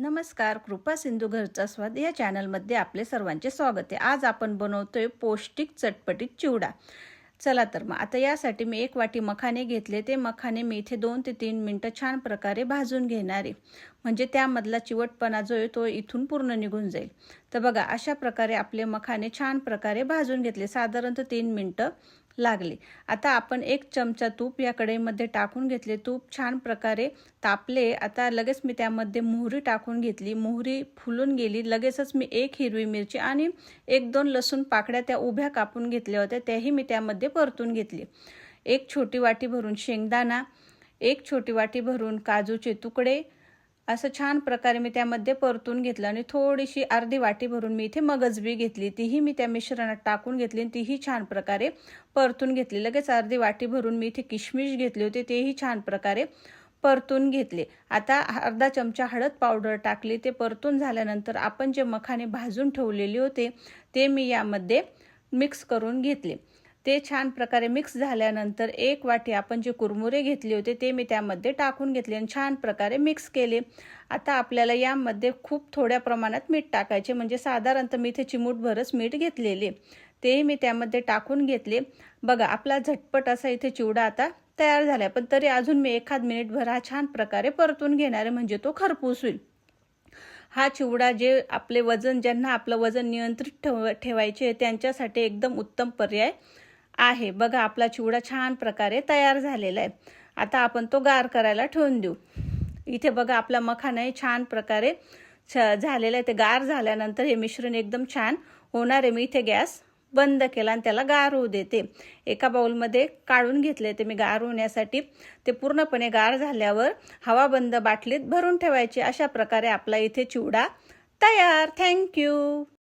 नमस्कार, कृपा सिंधू घरचा स्वाद या चॅनलमध्ये आपले सर्वांचे स्वागत आहे। आज आपण बनवतोय पौष्टिक चटपटीत चिवडा। चला तर मग आता यासाठी मी 1 वाटी मखाने घेतले। ते मखाने मी इथे 2 ते 3 मिनिटं छान प्रकारे भाजून घेणार आहे, म्हणजे त्यामधला चिवटपणा जो आहे तो इथून पूर्ण निघून जाईल। तर बघा, अशा प्रकारे आपले मखाने छान प्रकारे भाजून घेतले, साधारणतः 3 मिनिटं लागले। आता आपण 1 चमचा तूप या कढईमध्ये टाकून घेतले। तूप छान प्रकारे तापले। आता लगेच मी त्यामध्ये मोहरी टाकून घेतली। मोहरी फुलून गेली। लगेचच मी 1 हिरवी मिरची आणि 1-2 लसूण पाकळ्या त्या उभ्या कापून घेतल्या होत्या, त्याही मी त्यामध्ये परतून घेतली। 1 छोटी वाटी भरून शेंगदाणा, 1 छोटी वाटी भरून काजूचे तुकडे, असं छान प्रकारे मी त्यामध्ये परतून घेतलं। आणि थोडीशी अर्धी वाटी भरून मी इथे मगज बी घेतली, तीही मी त्या मिश्रणात टाकून घेतली आणि तीही छान प्रकारे परतून घेतली। लगेच अर्धी वाटी भरून मी इथे किशमिश घेतले होते, तेही छान प्रकारे परतून घेतले। आता अर्धा चमचा हळद पावडर टाकली। ते परतून झाल्यानंतर आपण जे मखाने भाजून ठेवलेले होते ते मी यामध्ये मिक्स करून घेतले। ते छान प्रकारे मिक्स झाल्यानंतर 1 वाटी आपण जे कुरमुरे घेतले होते ते मी त्यामध्ये टाकून घेतले आणि छान प्रकारे मिक्स केले। आता आपल्याला यामध्ये खूप थोड्या प्रमाणात मीठ टाकायचे, म्हणजे साधारणतः मी इथे चिमूटभरच मीठ घेतलेले, तेही मी त्यामध्ये टाकून घेतले। बघा, आपला झटपट असा इथे चिवडा आता तयार झाला, पण तरी अजून मी एखाद मिनिटभर हा छान प्रकारे परतून घेणार आहे, म्हणजे तो खरपूस होईल। हा चिवडा जे आपले ज्यांना आपलं वजन नियंत्रित ठेवायचे त्यांच्यासाठी एकदम उत्तम पर्याय आहे। बघा, आपला चिवडा छान प्रकारे तयार झालेला आहे। आता आपण तो गार करायला ठेवून देऊ। इथे बघा, आपला मखानाही छान प्रकारे झालेला आहे। ते गार झाल्यानंतर हे मिश्रण एकदम छान होणार आहे। मी इथे गॅस बंद केला आणि त्याला गार होऊ देते। एका बाउलमध्ये काढून घेतले ते मी गार होण्यासाठी। ते पूर्णपणे गार झाल्यावर हवाबंद बाटलीत भरून ठेवायचे। अशा प्रकारे आपला इथे चिवडा तयार। थँक्यू।